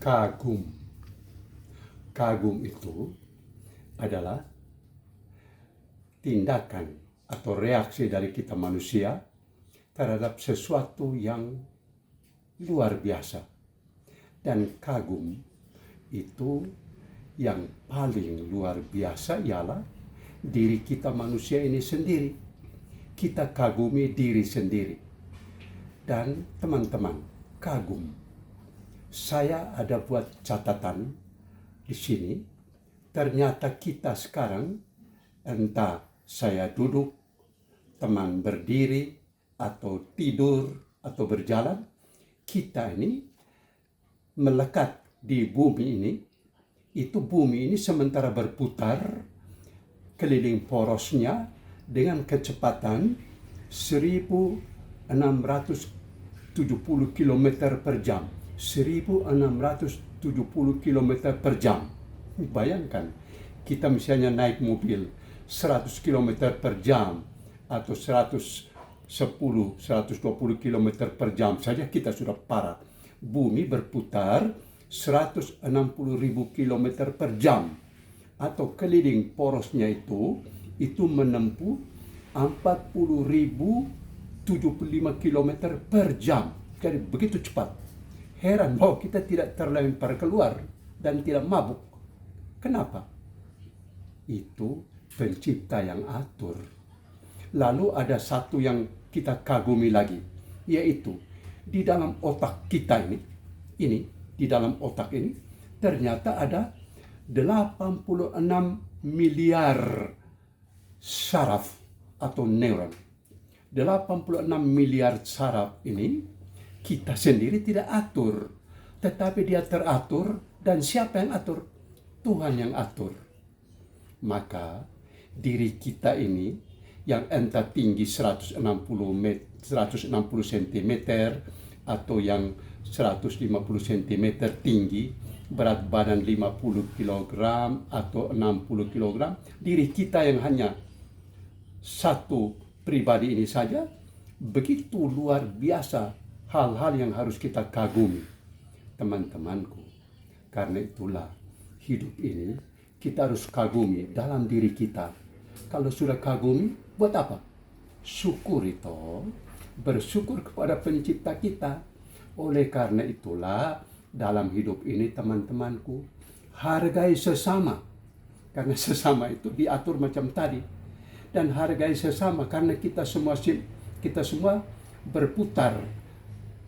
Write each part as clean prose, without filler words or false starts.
Kagum. Kagum itu adalah tindakan atau reaksi dari kita manusia terhadap sesuatu yang luar biasa. Dan kagum itu yang paling luar biasa ialah diri kita manusia ini sendiri. Kita kagumi diri sendiri. Dan teman-teman, kagum. Saya ada buat catatan di sini. Ternyata kita sekarang, entah saya duduk, teman berdiri, atau tidur, atau berjalan, kita ini melekat di bumi ini. Itu bumi ini sementara berputar keliling porosnya dengan kecepatan 1670 km per jam. 1670 km per jam. Bayangkan, kita misalnya naik mobil 100 km per jam atau 120 km per jam saja kita sudah parah. Bumi berputar 160.000 km per jam, atau keliling porosnya itu menempuh 40.075 km per jam. Jadi begitu cepat. Heran bahwa kita tidak terlempar keluar dan tidak mabuk. Kenapa? Itu pencipta yang atur. Lalu ada satu yang kita kagumi lagi, yaitu di dalam otak kita ini di dalam otak ini ternyata ada 86 miliar saraf atau neuron. 86 miliar saraf ini kita sendiri tidak atur, tetapi dia teratur. Dan siapa yang atur? Tuhan yang atur. Maka diri kita ini yang entah tinggi 160 cm atau yang 150 cm tinggi, berat badan 50 kg atau 60 kg, diri kita yang hanya satu pribadi ini saja, begitu luar biasa hal-hal yang harus kita kagumi, teman-temanku. Karena itulah hidup ini kita harus kagumi dalam diri kita. Kalau sudah kagumi, buat apa? Syukur itu, bersyukur kepada pencipta kita. Oleh karena itulah dalam hidup ini, teman-temanku, hargai sesama. Karena sesama itu diatur macam tadi. Dan hargai sesama karena kita semua berputar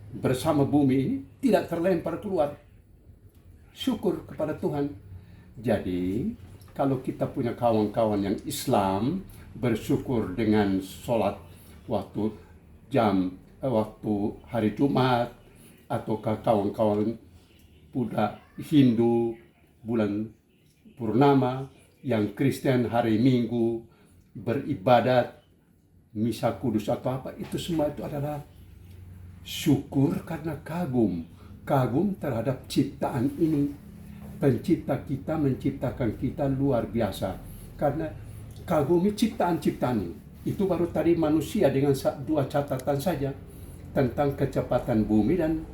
bersama bumi ini, tidak terlempar keluar. Syukur kepada Tuhan. Jadi kalau kita punya kawan-kawan yang Islam, bersyukur dengan sholat waktu hari Jumat, ataukah kawan-kawan Buddha Hindu bulan purnama, yang Kristen hari Minggu beribadat misa kudus atau apa, itu semua itu adalah syukur karena kagum terhadap ciptaan ini. Pencipta kita menciptakan kita luar biasa. Karena kagumi ciptaan-ciptaan ini. Itu baru tadi manusia dengan dua catatan saja tentang kecepatan bumi dan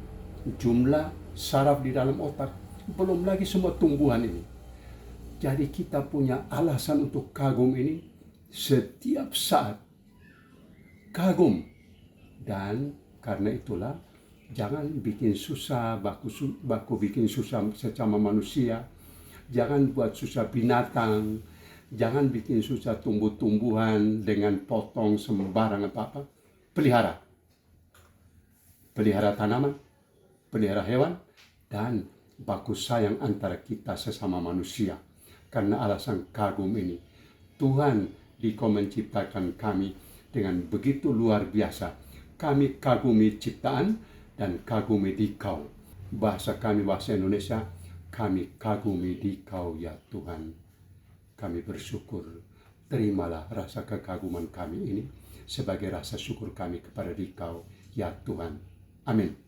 jumlah saraf di dalam otak. Belum lagi semua tumbuhan ini. Jadi kita punya alasan untuk kagum ini setiap saat. Kagum. Dan karena itulah jangan bikin susah, baku bikin susah sesama manusia. Jangan buat susah binatang. Jangan bikin susah tumbuh-tumbuhan dengan potong sembarang apa-apa. Pelihara tanaman, pelihara hewan, dan baku sayang antara kita sesama manusia. Karena alasan kagum ini, Tuhan Dikau menciptakan kami dengan begitu luar biasa. Kami kagumi ciptaan dan kagumi Dikau. Bahasa Indonesia, kami kagumi Dikau ya Tuhan. Kami bersyukur. Terimalah rasa kekaguman kami ini sebagai rasa syukur kami kepada Dikau ya Tuhan. Amin.